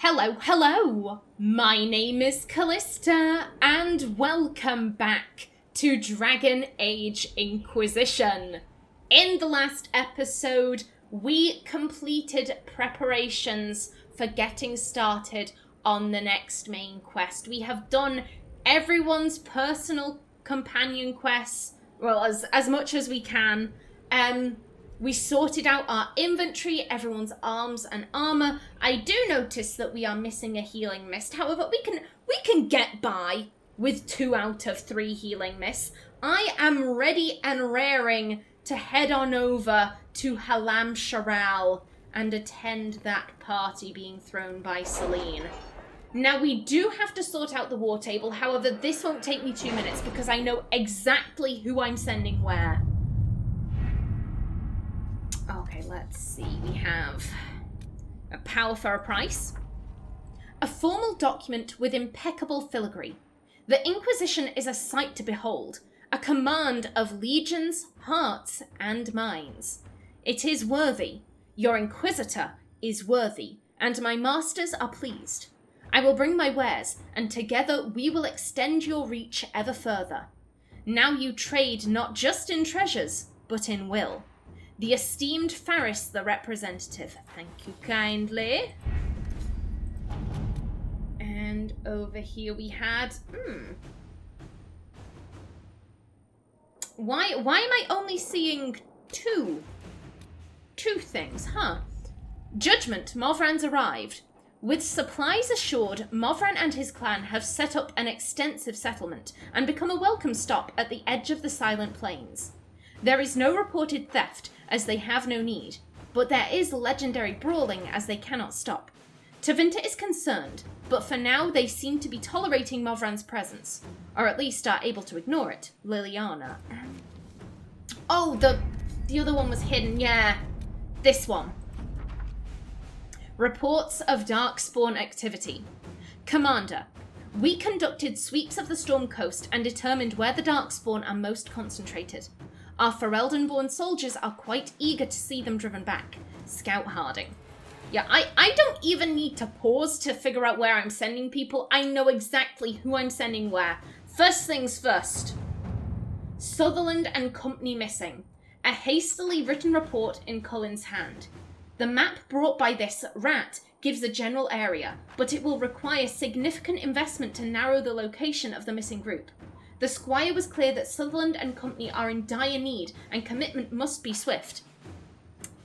Hello! My name is Callista, and welcome back to Dragon Age Inquisition. In the last episode, we completed preparations for getting started on the next main quest. We have done everyone's personal companion quests, well, as much as we can. We sorted out our inventory, everyone's arms and armor. I do notice that we are missing a healing mist. However, we can get by with 2 out of 3 healing mists. I am ready and raring to head on over to Halam Sharal and attend that party being thrown by Celene. Now, we do have to sort out the war table. However, this won't take me 2 minutes because I know exactly who I'm sending where. Okay, let's see. We have a power for a price, a formal document with impeccable filigree. The Inquisition is a sight to behold, a command of legions, hearts, and minds. It is worthy. Your Inquisitor is worthy, and my masters are pleased. I will bring my wares, and together we will extend your reach ever further. Now you trade not just in treasures, but in will. The esteemed Faris, the representative. Thank you kindly. And over here we had... Why am I only seeing two things, huh? Judgment, Movran's arrived. With supplies assured, Movran and his clan have set up an extensive settlement and become a welcome stop at the edge of the Silent Plains. There is no reported theft, as they have no need, but there is legendary brawling as they cannot stop. Tevinter is concerned, but for now they seem to be tolerating Movran's presence, or at least are able to ignore it. Liliana. Oh, the other one was hidden, yeah. This one. Reports of Darkspawn activity. Commander, we conducted sweeps of the Storm Coast and determined where the Darkspawn are most concentrated. Our Ferelden-born soldiers are quite eager to see them driven back. Scout Harding. Yeah, I don't even need to pause to figure out where I'm sending people. I know exactly who I'm sending where. First things first. Sutherland and company missing. A hastily written report in Cullen's hand. The map brought by this rat gives a general area, but it will require significant investment to narrow the location of the missing group. The Squire was clear that Sutherland and company are in dire need, and commitment must be swift.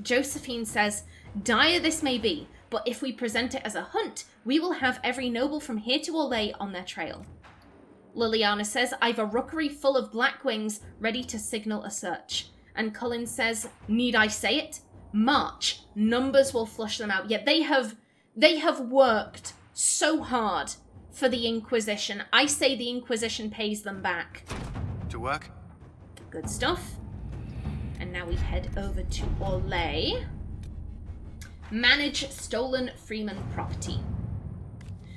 Josephine says, dire this may be, but if we present it as a hunt, we will have every noble from here to Orlais on their trail. Liliana says, I've a rookery full of black wings ready to signal a search. And Cullen says, need I say it? March. Numbers will flush them out. Yet they have worked so hard for the Inquisition. I say the Inquisition pays them back. To work? Good stuff. And now we head over to Orlais. Manage stolen Freeman property.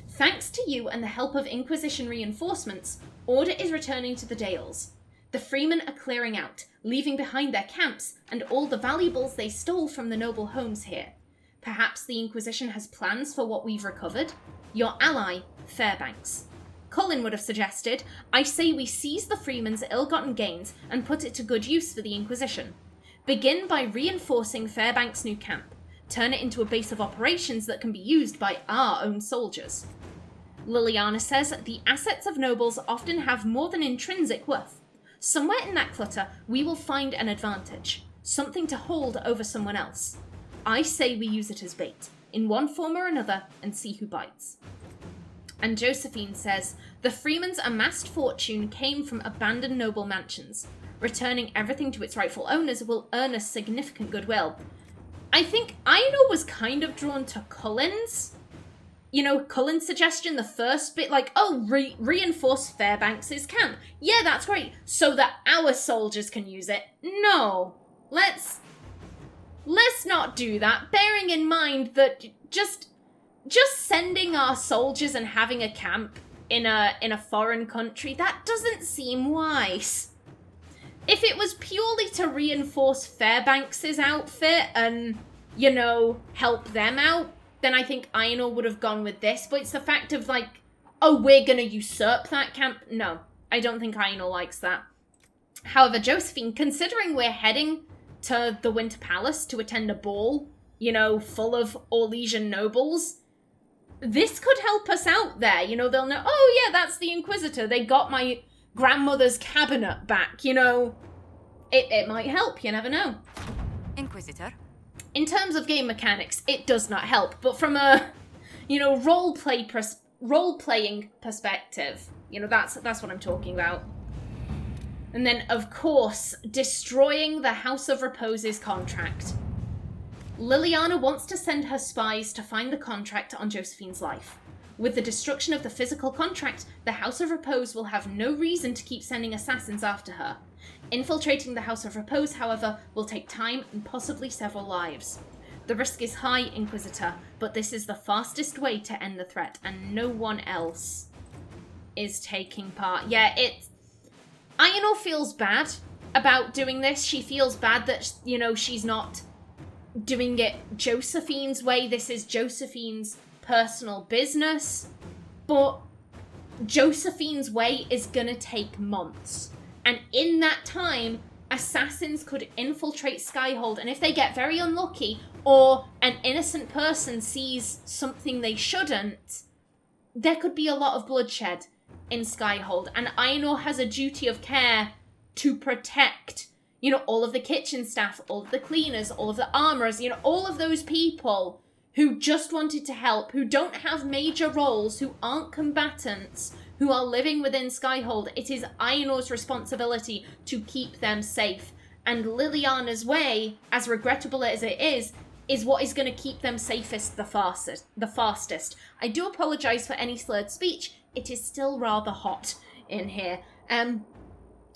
Thanks to you and the help of Inquisition reinforcements, order is returning to the Dales. The Freemen are clearing out, leaving behind their camps and all the valuables they stole from the noble homes here. Perhaps the Inquisition has plans for what we've recovered? Your ally, Fairbanks. Cullen would have suggested, I say we seize the Freemen's ill-gotten gains and put it to good use for the Inquisition. Begin by reinforcing Fairbanks' new camp. Turn it into a base of operations that can be used by our own soldiers. Liliana says, the assets of nobles often have more than intrinsic worth. Somewhere in that clutter, we will find an advantage. Something to hold over someone else. I say we use it as bait, in one form or another, and see who bites. And Josephine says, the Freemen's amassed fortune came from abandoned noble mansions. Returning everything to its rightful owners will earn us significant goodwill. I think Aenor was kind of drawn to Cullen's. Cullen's suggestion, the first bit, like, reinforce Fairbanks' camp. Yeah, that's great, so that our soldiers can use it. No, let's not do that, bearing in mind that just sending our soldiers and having a camp in a foreign country, that doesn't seem wise. If it was purely to reinforce Fairbanks' outfit and, help them out, then I think Aenor would have gone with this. But it's the fact of, like, oh, we're going to usurp that camp. No, I don't think Aenor likes that. However, Josephine, considering we're heading to the Winter Palace to attend a ball, you know, full of Orlesian nobles, this could help us out there. You know, they'll know, oh yeah, that's the Inquisitor. They got my grandmother's cabinet back, you know. It might help, you never know. Inquisitor? In terms of game mechanics, it does not help. But from a, you know, role-playing perspective, you know, that's what I'm talking about. And then, of course, destroying the House of Repose's contract. Liliana wants to send her spies to find the contract on Josephine's life. With the destruction of the physical contract, the House of Repose will have no reason to keep sending assassins after her. Infiltrating the House of Repose, however, will take time and possibly several lives. The risk is high, Inquisitor, but this is the fastest way to end the threat, and no one else is taking part. Yeah, Aenor feels bad about doing this. She feels bad that, you know, she's not doing it Josephine's way. This is Josephine's personal business. But Josephine's way is gonna take months. And in that time, assassins could infiltrate Skyhold. And if they get very unlucky, or an innocent person sees something they shouldn't, there could be a lot of bloodshed in Skyhold, and Aenor has a duty of care to protect, you know, all of the kitchen staff, all of the cleaners, all of the armorers, you know, all of those people who just wanted to help, who don't have major roles, who aren't combatants, who are living within Skyhold. It is Aenor's responsibility to keep them safe. And Liliana's way, as regrettable as it is what is going to keep them safest the fastest. I do apologise for any slurred speech. It is still rather hot in here.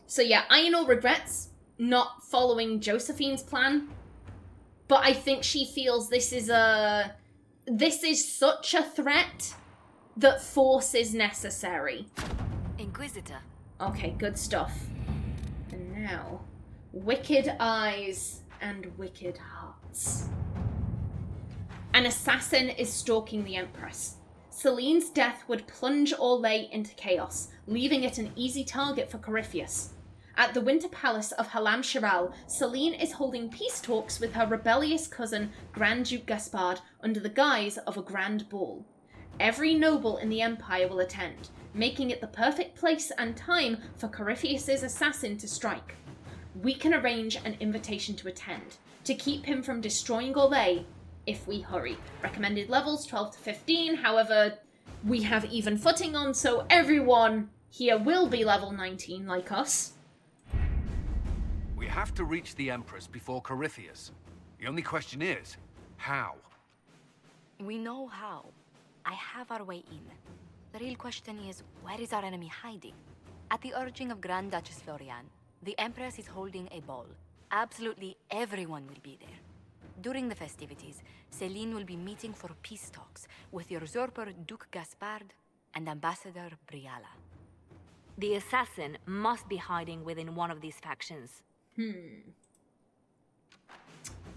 So yeah, Aenor regrets not following Josephine's plan, but I think she feels this is such a threat that force is necessary. Inquisitor. Okay, good stuff. And now, wicked eyes and wicked hearts. An assassin is stalking the Empress. Celene's death would plunge Orlais into chaos, leaving it an easy target for Corypheus. At the Winter Palace of Halam Shiral, Celene is holding peace talks with her rebellious cousin, Grand Duke Gaspard, under the guise of a grand ball. Every noble in the Empire will attend, making it the perfect place and time for Corypheus's assassin to strike. We can arrange an invitation to attend, to keep him from destroying Orlais, if we hurry. Recommended levels 12 to 15, however, we have even footing on, so everyone here will be level 19 like us. We have to reach the Empress before Corypheus. The only question is, how? We know how. I have our way in. The real question is, where is our enemy hiding? At the urging of Grand Duchess Florian, the Empress is holding a ball. Absolutely everyone will be there. During the festivities, Celene will be meeting for peace talks with usurper Duke Gaspard and Ambassador Briala. The assassin must be hiding within one of these factions.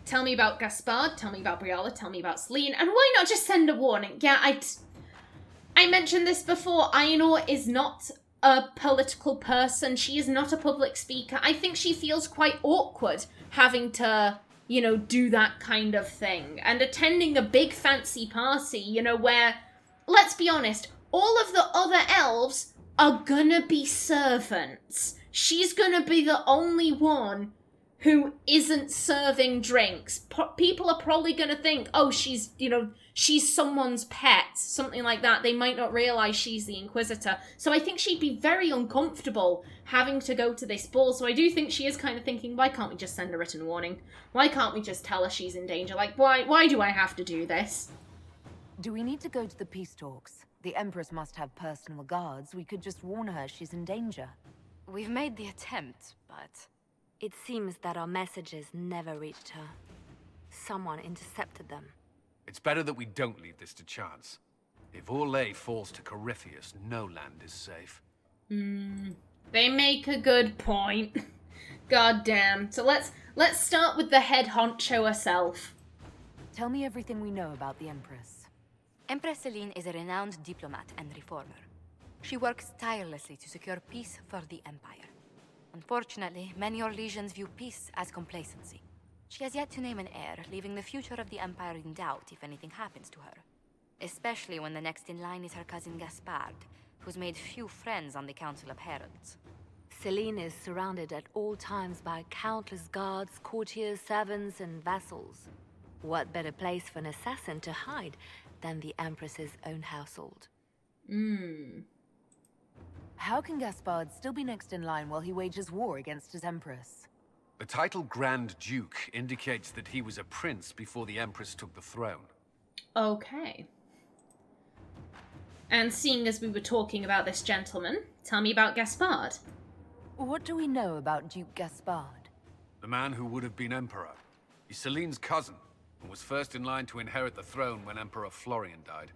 Tell me about Gaspard, tell me about Briala, tell me about Celene, and why not just send a warning? Yeah, I mentioned this before. Aenor is not a political person. She is not a public speaker. I think she feels quite awkward having to, you know, do that kind of thing. And attending a big fancy party, you know, where, let's be honest, all of the other elves are gonna be servants. She's gonna be the only one who isn't serving drinks. People are probably gonna think, oh, she's, you know, she's someone's pet, something like that. They might not realize she's the Inquisitor. So I think she'd be very uncomfortable having to go to this ball. So I do think she is kind of thinking, why can't we just send a written warning? Why can't we just tell her she's in danger? Like, why do I have to do this? Do we need to go to the peace talks? The Empress must have personal guards. We could just warn her she's in danger. We've made the attempt, but It seems that our messages never reached her. Someone intercepted them. It's better that we don't leave this to chance. If Orlais falls to Corypheus, no land is safe. They make a good point. God damn. So let's start with the head honcho herself. Tell me everything we know about the Empress. Empress Celene is a renowned diplomat and reformer. She works tirelessly to secure peace for the Empire. Unfortunately, many Orlesians view peace as complacency. She has yet to name an heir, leaving the future of the Empire in doubt if anything happens to her. Especially when the next in line is her cousin Gaspard, who's made few friends on the Council of Heralds. Celene is surrounded at all times by countless guards, courtiers, servants, and vassals. What better place for an assassin to hide than the Empress's own household? How can Gaspard still be next in line while he wages war against his Empress? The title Grand Duke indicates that he was a prince before the Empress took the throne. Okay. And seeing as we were talking about this gentleman, tell me about Gaspard. What do we know about Duke Gaspard? The man who would have been Emperor. He's Celene's cousin, and was first in line to inherit the throne when Emperor Florian died.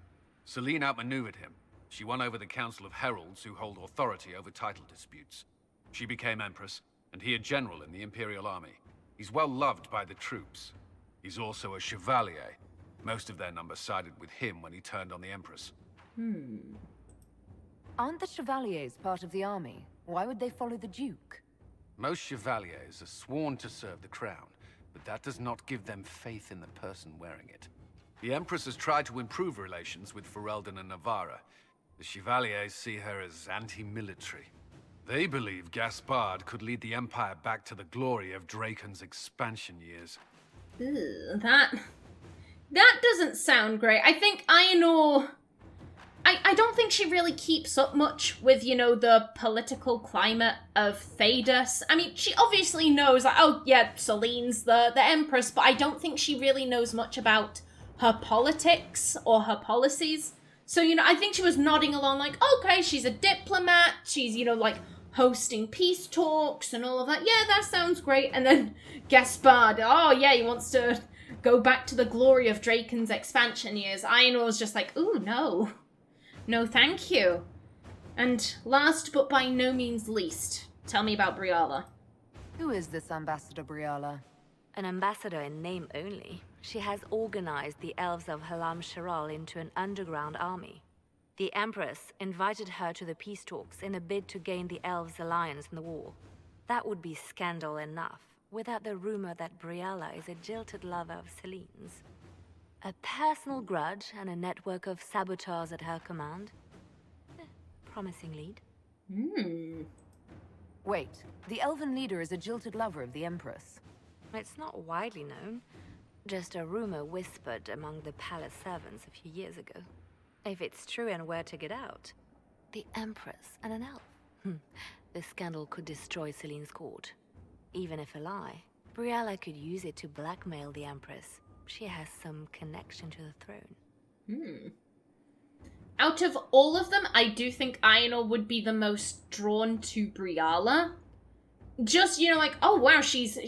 Celene outmaneuvered him. She won over the Council of Heralds, who hold authority over title disputes. She became Empress, and he a general in the Imperial Army. He's well loved by the troops. He's also a chevalier. Most of their number sided with him when he turned on the Empress. Aren't the Chevaliers part of the army? Why would they follow the Duke? Most chevaliers are sworn to serve the crown, but that does not give them faith in the person wearing it. The Empress has tried to improve relations with Ferelden and Navarra. The Chevaliers see her as anti-military. They believe Gaspard could lead the Empire back to the glory of Draken's expansion years. Ew, that doesn't sound great. I think Aenor... I don't think she really keeps up much with, you know, the political climate of Thedas. I mean, she obviously knows, like, oh, yeah, Celene's the Empress, but I don't think she really knows much about her politics or her policies. So, you know, I think she was nodding along like, okay, she's a diplomat, she's, you know, like, hosting peace talks and all of that. Yeah, that sounds great. And then Gaspard, oh, yeah, he wants to go back to the glory of Draken's expansion years. Aenor's just like, ooh, no. No, thank you. And last but by no means least, tell me about Briala. Who is this Ambassador Briala? An ambassador in name only. She has organized the elves of Halam Sharal into an underground army. The Empress invited her to the peace talks in a bid to gain the elves' alliance in the war. That would be scandal enough, without the rumor that Briala is a jilted lover of Celene's. A personal grudge and a network of saboteurs at her command. Promising lead. Wait, the elven leader is a jilted lover of the Empress. It's not widely known. Just a rumor whispered among the palace servants a few years ago. If it's true and were to get out, the Empress and an elf. The scandal could destroy Celene's court. Even if a lie, Briala could use it to blackmail the Empress. She has some connection to the throne. Out of all of them, I do think Aenor would be the most drawn to Briala. Just, you know, like, oh wow, she's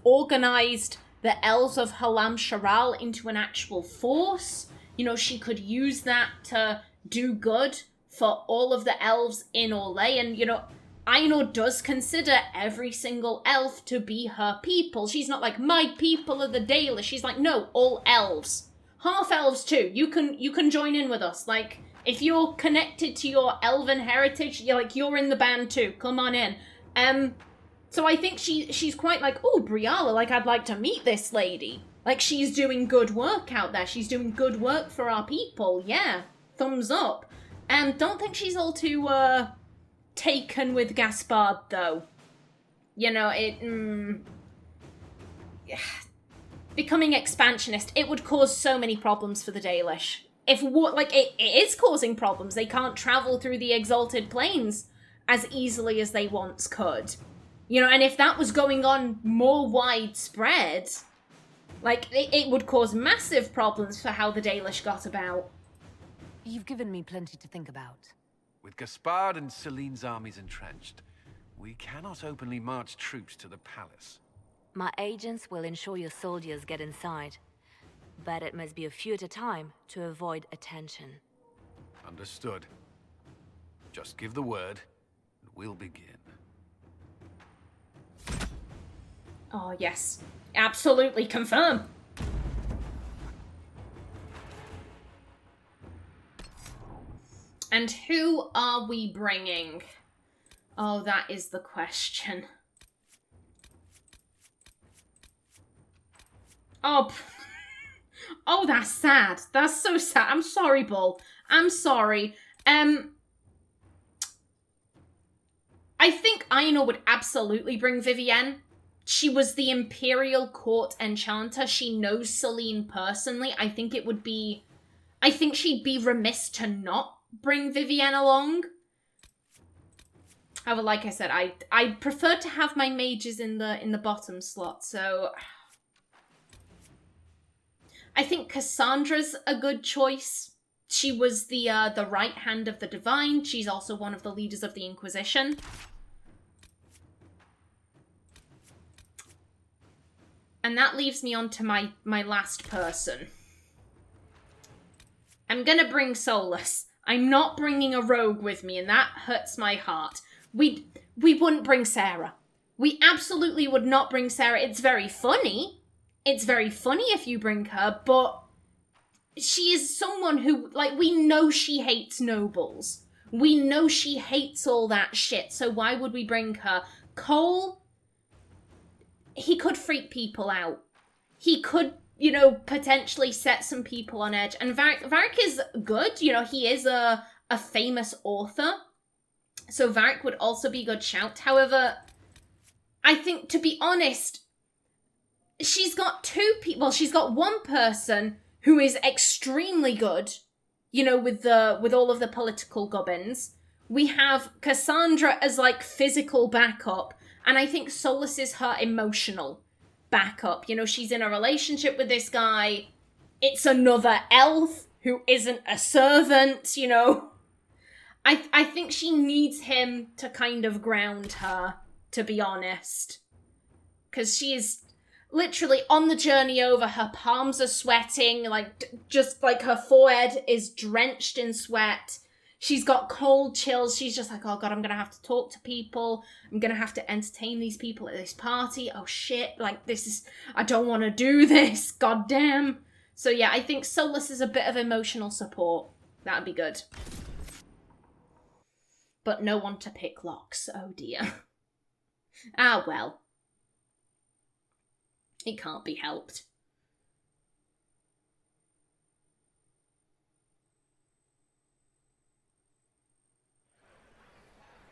organized the elves of Halam Sharal into an actual force. You know, she could use that to do good for all of the elves in Orlais. And, you know, Aenor does consider every single elf to be her people. She's not like, my people are the Dalish. She's like, no, all elves. Half elves too. You can join in with us. Like, if you're connected to your elven heritage, you're in the band too. Come on in. So I think she's quite like, oh, Briala, like, I'd like to meet this lady. Like, she's doing good work out there. She's doing good work for our people. Yeah, thumbs up. Don't think she's all too, taken with Gaspard, though. You know, becoming expansionist, it would cause so many problems for the Dalish. If, it is causing problems. They can't travel through the Exalted Plains as easily as they once could. You know, and if that was going on more widespread, like, it would cause massive problems for how the Dalish got about. You've given me plenty to think about. With Gaspard and Celene's armies entrenched, we cannot openly march troops to the palace. My agents will ensure your soldiers get inside. But it must be a few at a time to avoid attention. Understood. Just give the word, and we'll begin. Oh, yes. Absolutely confirm. And who are we bringing? Oh, that is the question. Oh, oh, that's sad. That's so sad. I'm sorry, Bull. I'm sorry. I think Aenor would absolutely bring Vivienne. She was the Imperial Court Enchanter. She knows Celene personally. I think she'd be remiss to not bring Vivienne along. However, like I said, I prefer to have my mages in the bottom slot, so I think Cassandra's a good choice. She was the right hand of the Divine. She's also one of the leaders of the Inquisition. And that leaves me on to my last person. I'm gonna bring Solus. I'm not bringing a rogue with me, and that hurts my heart. We wouldn't bring Sarah. We absolutely would not bring Sarah. It's very funny. It's very funny if you bring her, but she is someone who, like, we know she hates nobles. We know she hates all that shit, so why would we bring her? Cowl, he could freak people out. He could, you know, potentially set some people on edge. And Varric is good. You know, he is a famous author. So Varric would also be a good shout. However, I think, to be honest, she's got two people. Well, she's got one person who is extremely good, you know, with all of the political gubbins. We have Cassandra as, like, physical backup. And I think Solus is her emotional backup. You know, she's in a relationship with this guy. It's another elf who isn't a servant, you know. I think she needs him to kind of ground her, to be honest. Because she is literally on the journey over. Her palms are sweating, like, just like her forehead is drenched in sweat. She's got cold chills. She's just like, oh God, I'm going to have to talk to people. I'm going to have to entertain these people at this party. Oh shit, like I don't want to do this. God damn. So yeah, I think Solus is a bit of emotional support. That'd be good. But no one to pick locks. Oh dear. Ah, well. It can't be helped.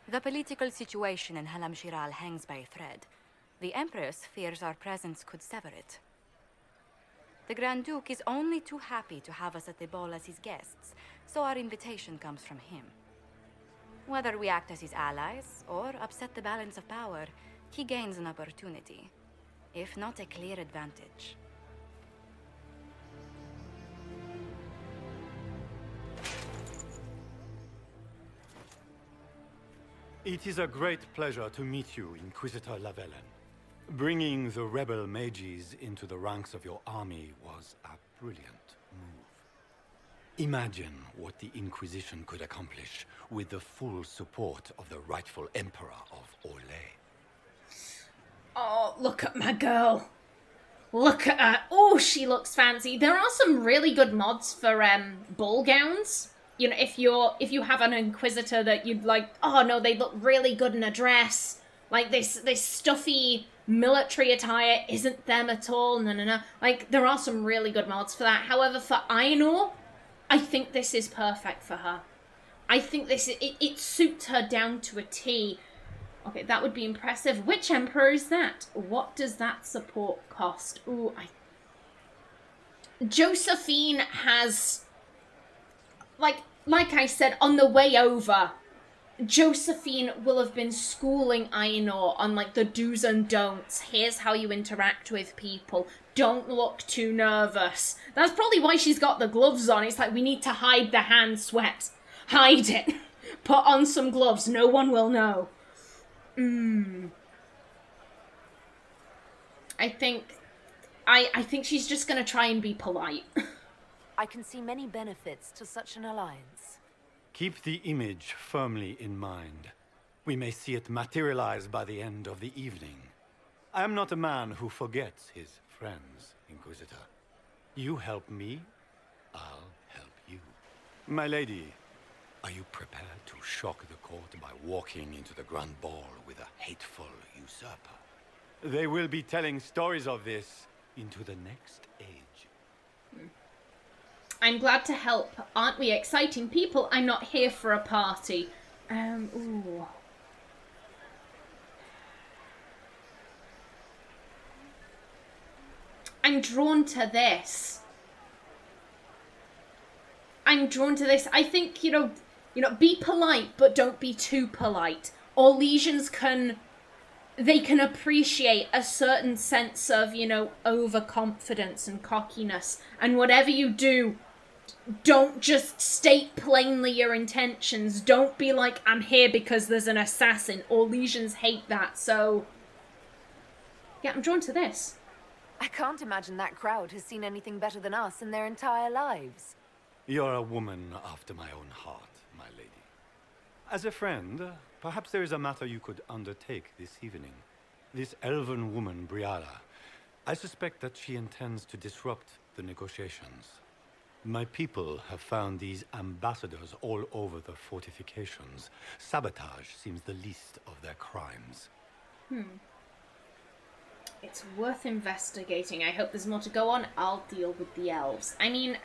The political situation in Halam Shiral hangs by a thread. The Empress fears our presence could sever it. The Grand Duke is only too happy to have us at the ball as his guests, so our invitation comes from him. Whether we act as his allies or upset the balance of power, he gains an opportunity, if not a clear advantage. It is a great pleasure to meet you, Inquisitor Lavellen. Bringing the rebel mages into the ranks of your army was a brilliant move. Imagine what the Inquisition could accomplish with the full support of the rightful Emperor of Orlais. Oh, look at my girl. Look at her. Oh, she looks fancy. There are some really good mods for ball gowns. You know, if you have an Inquisitor that you'd like, oh no, they look really good in a dress. Like this stuffy military attire isn't them at all. No. Like, there are some really good mods for that. However, for Aenor, I think this is perfect for her. I think it suits her down to a T. Okay, that would be impressive. Which Emperor is that? What does that support cost? Ooh, Josephine has, like I said, on the way over, Josephine will have been schooling Aenor on, like, the do's and don'ts. Here's how you interact with people. Don't look too nervous. That's probably why she's got the gloves on. It's like, we need to hide the hand sweat. Hide it. Put on some gloves. No one will know. I think she's just gonna try and be polite. I can see many benefits to such an alliance. Keep the image firmly in mind. We may see it materialize by the end of the evening. I am not a man who forgets his friends, Inquisitor. You help me, I'll help you. My lady, Are you prepared to shock the court by walking into the Grand Ball with a hateful usurper? They will be telling stories of this into the next age. I'm glad to help. Aren't we exciting people? I'm not here for a party. Ooh. I'm drawn to this. I think, you know, be polite, but don't be too polite. Orlesians can appreciate a certain sense of, you know, overconfidence and cockiness. And whatever you do, don't just state plainly your intentions. Don't be like, I'm here because there's an assassin. Orlesians hate that, so... yeah, I'm drawn to this. I can't imagine that crowd has seen anything better than us in their entire lives. You're a woman after my own heart, my lady. As a friend, perhaps there is a matter you could undertake this evening. This elven woman, Briala, I suspect that she intends to disrupt the negotiations. My people have found these ambassadors all over the fortifications. Sabotage seems the least of their crimes. It's worth investigating. I hope there's more to go on. I'll deal with the elves. I mean,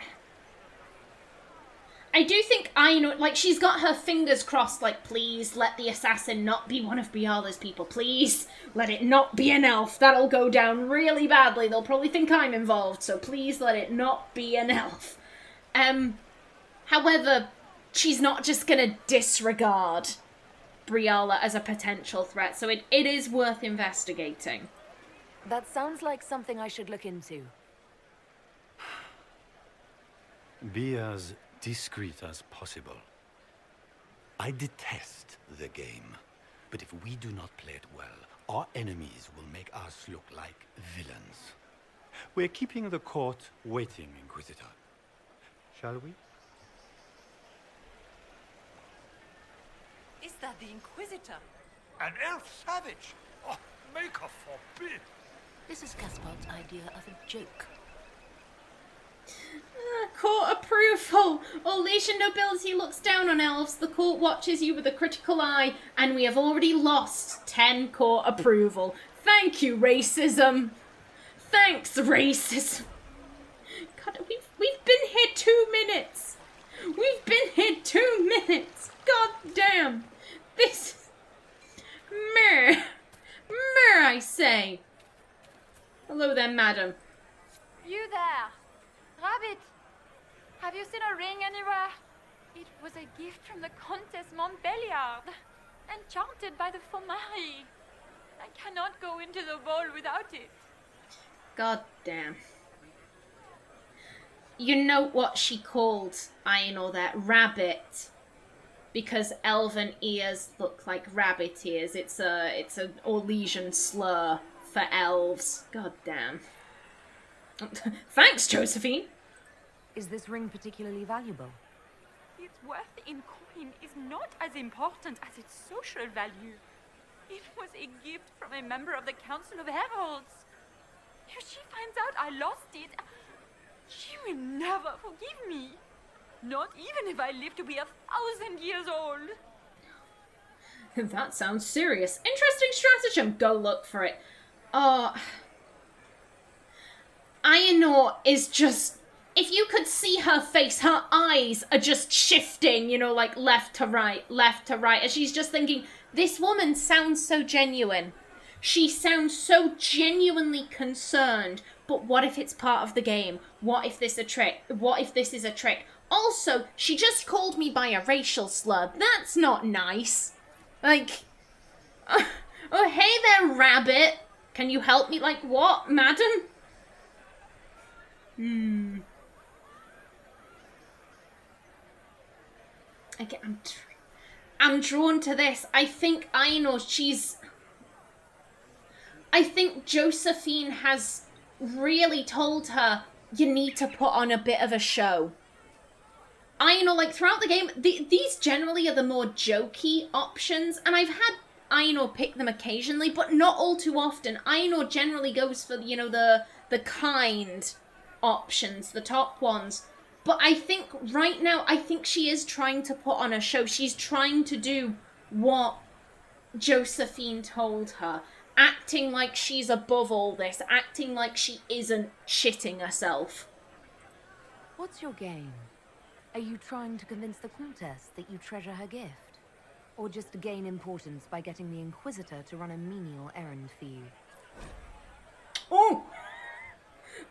I do think Aenor, like, she's got her fingers crossed, like, please let the assassin not be one of Briala's people. Please let it not be an elf. That'll go down really badly. They'll probably think I'm involved, so please let it not be an elf. However, she's not just gonna disregard Briala as a potential threat, so it is worth investigating. That sounds like something I should look into. Be as discreet as possible. I detest the game, but if we do not play it well, our enemies will make us look like villains. We're keeping the court waiting, Inquisitor. Shall we? Is that the Inquisitor? An elf savage? Oh, Maker forbid! This is Gaspard's idea of a joke. Court approval! Orlesian nobility looks down on elves. The court watches you with a critical eye, and we have already lost 10 court approval. Thank you, racism. Thanks, racism. God, we've been here 2 minutes. We've been here 2 minutes. God damn. This... Meh. Meh, I say. Hello there, madam. You there! Rabbit! Have you seen a ring anywhere? It was a gift from the Countess Montbelliard, enchanted by the Fomari. I cannot go into the ball without it. God damn. You know what she called Aenor there? Rabbit. Because elven ears look like rabbit ears. It's an Orlesian slur for elves. God damn. Thanks, Josephine. Is this ring particularly valuable? Its worth in coin is not as important as its social value. It was a gift from a member of the Council of Heralds. If she finds out I lost it, she will never forgive me. Not even if I live to be 1,000 years old. That sounds serious. Interesting stratagem. Go look for it. Aenor is just... If you could see her face, her eyes are just shifting, you know, like left to right, and she's just thinking, this woman sounds so genuine. She sounds so genuinely concerned, but what if it's part of the game? What if this a trick? What if this is a trick? Also, she just called me by a racial slur. That's not nice. Like, oh, hey there, rabbit. Can you help me? Like, what, madam? Again, I'm drawn to this. I think Aenor, I think Josephine has really told her, you need to put on a bit of a show. Aenor, like, throughout the game, these generally are the more jokey options, and I've had Aenor pick them occasionally, but not all too often. Aenor generally goes for, you know, the kind options, the top ones. But I think right now, I think she is trying to put on a show. She's trying to do what Josephine told her. Acting like she's above all this. Acting like she isn't shitting herself. What's your game? Are you trying to convince the Countess that you treasure her gift? Or just to gain importance by getting the Inquisitor to run a menial errand for you? Oh!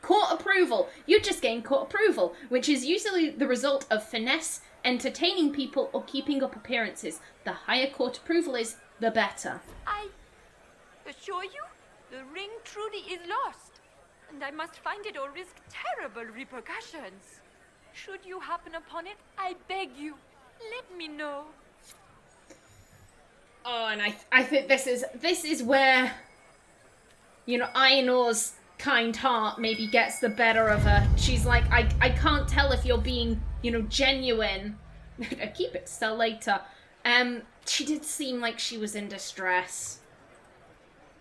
Court approval. You just gain court approval, which is usually the result of finesse, entertaining people, or keeping up appearances. The higher court approval is, the better. I assure you, the ring truly is lost, and I must find it or risk terrible repercussions. Should you happen upon it, I beg you, let me know. Oh, and I think this is where, you know, Aenor's kind heart maybe gets the better of her. She's like, I can't tell if you're being, you know, genuine. Keep it, sell later. She did seem like she was in distress.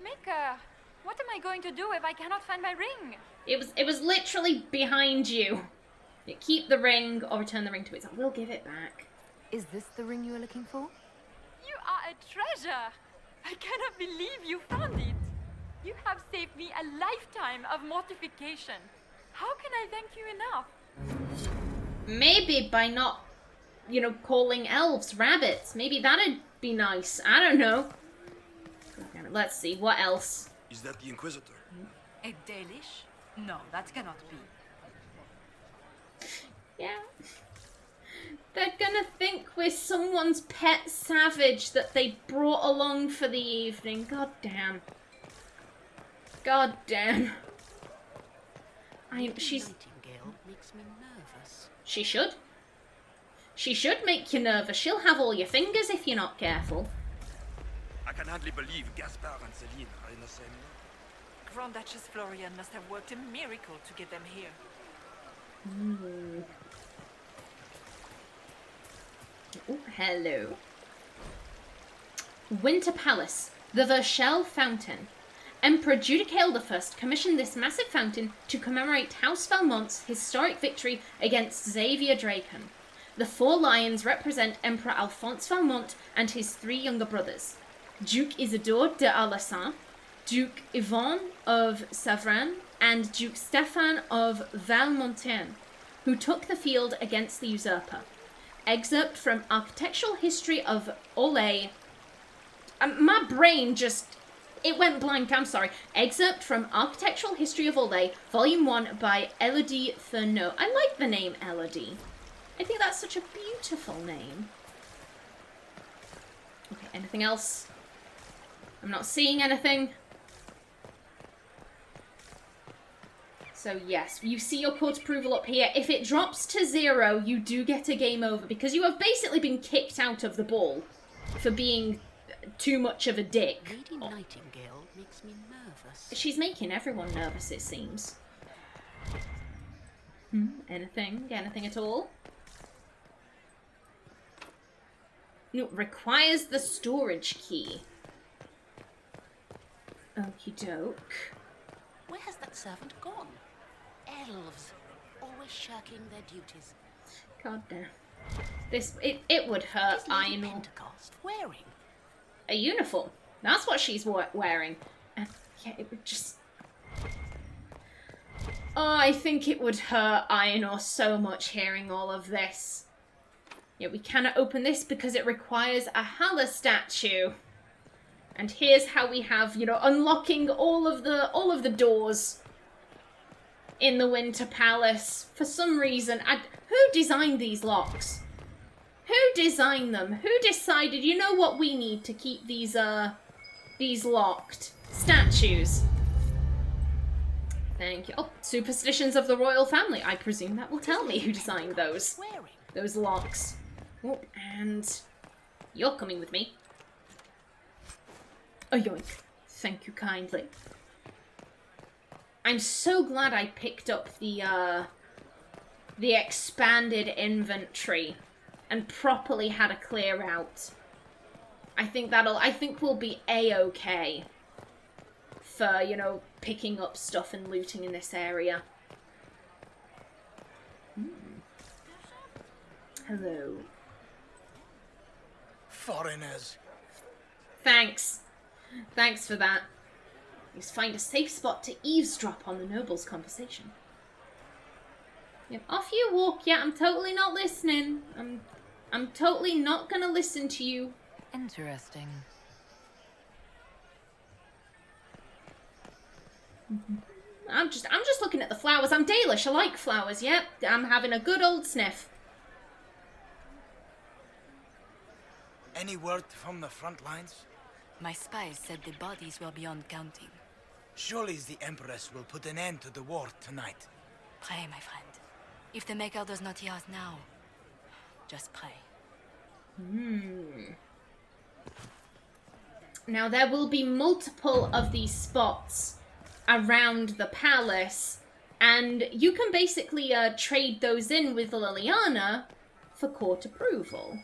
Mika, what am I going to do if I cannot find my ring? It was literally behind you. Keep the ring or return the ring to its owner. We'll give it back. Is this the ring you were looking for? You are a treasure. I cannot believe you found it. You have saved me a lifetime of mortification. How can I thank you enough? Maybe by not, you know, calling elves rabbits. Maybe that'd be nice. I don't know. Let's see, what else? Is that the Inquisitor? A Dalish? No, that cannot be. Yeah. They're gonna think we're someone's pet savage that they brought along for the evening. God damn. God damn. She's... Nightingale makes me nervous. She should. She should make you nervous. She'll have all your fingers if you're not careful. I can hardly believe Gaspard and Celene are in the same room. Grand Duchess Florian must have worked a miracle to get them here. Ooh, hello. Winter Palace, the Verchel Fountain. Emperor Duke I commissioned this massive fountain to commemorate House Valmont's historic victory against Xavier Draken. The 4 lions represent Emperor Alphonse Valmont and his 3 younger brothers, Duke Isidore de Alençon, Duke Yvon of Savran, and Duke Stefan of Valmontaigne, who took the field against the usurper. Excerpt from Architectural History of Orlais. My brain just... It went blank, I'm sorry. Excerpt from Architectural History of Orlais, Volume 1 by Elodie Thurneau. I like the name Elodie. I think that's such a beautiful name. Okay, anything else? I'm not seeing anything. So yes, you see your court approval up here. If it drops to 0, you do get a game over because you have basically been kicked out of the ball for being too much of a dick. Lady Nightingale makes me nervous. She's making everyone nervous, it seems. Anything? Anything at all? No, requires the storage key. Okie doke. Where has that servant gone? Elves, always shirking their duties. God damn. It would hurt What is Lady Aenor. Pentecost wearing? A uniform. That's what she's wearing. Yeah, it would just... Oh, I think it would hurt Aenor so much hearing all of this. Yeah, we cannot open this because it requires a Hala statue. And here's how we have, you know, unlocking all of the doors in the Winter Palace. For some reason, who designed these locks? Who designed them? Who decided, you know what we need to keep these locked? Statues. Thank you. Oh, superstitions of the royal family. I presume that will tell me who designed those. Those locks. Oh, and you're coming with me. Oh, yoink. Thank you kindly. I'm so glad I picked up the expanded inventory and properly had a clear out. I think we'll be A-okay for, you know, picking up stuff and looting in this area. Hello. Foreigners. Thanks. Thanks for that. Please find a safe spot to eavesdrop on the noble's conversation. Yep, off you walk. Yeah, I'm totally not listening. I'm totally not gonna listen to you. Interesting. I'm just looking at the flowers. I'm Dalish. I like flowers. Yep, I'm having a good old sniff. Any word from the front lines? My spies said the bodies were beyond counting. Surely the Empress will put an end to the war tonight. Pray, my friend. If the Maker does not hear us now, just pray. Now, there will be multiple of these spots around the palace, and you can basically trade those in with Liliana for court approval.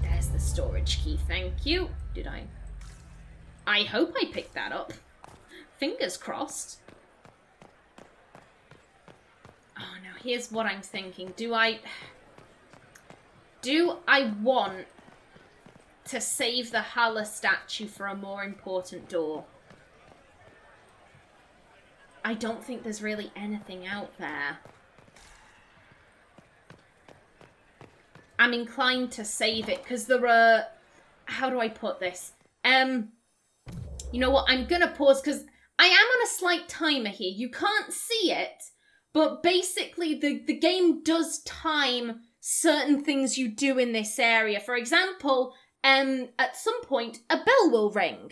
There's the storage key, thank you. Did I? I hope I picked that up. Fingers crossed. Oh, now here's what I'm thinking. Do I want to save the Hala statue for a more important door? I don't think there's really anything out there. I'm inclined to save it because there are... How do I put this? You know what? I'm going to pause because I am on a slight timer here. You can't see it, but basically the game does time certain things you do in this area. For example, at some point, a bell will ring.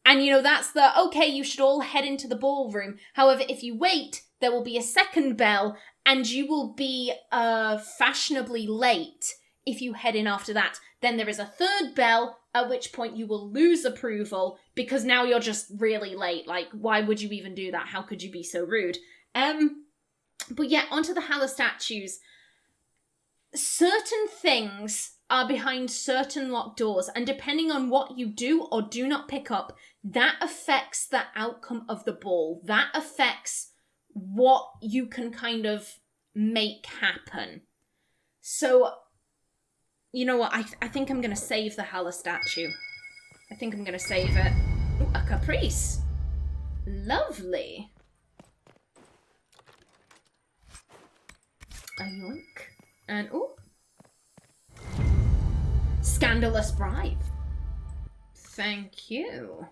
And, you know, that's the, okay, you should all head into the ballroom. However, if you wait, there will be a second bell, and you will be fashionably late if you head in after that. Then there is a third bell, at which point you will lose approval, because now you're just really late. Like, why would you even do that? How could you be so rude? But yeah, onto the Hala statues. Certain things are behind certain locked doors, and depending on what you do or do not pick up, that affects the outcome of the ball. That affects what you can kind of make happen. So, you know what? I think I'm going to save the Hala statue. I think I'm going to save it. Ooh, a caprice. Lovely. A yoink. And, ooh. Scandalous bribe. Thank you.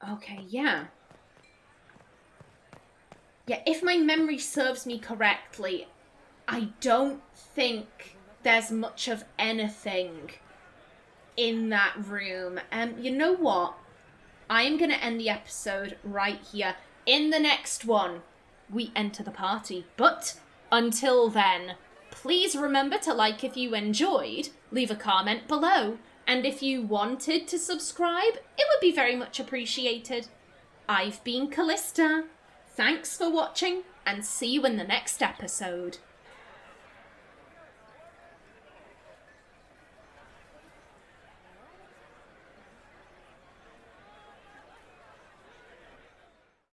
Okay, yeah. Yeah, if my memory serves me correctly, I don't think there's much of anything in that room. You know what? I am going to end the episode right here. In the next one, we enter the party. But until then, please remember to like if you enjoyed, leave a comment below, and if you wanted to subscribe, it would be very much appreciated. I've been Callista. Thanks for watching, and see you in the next episode.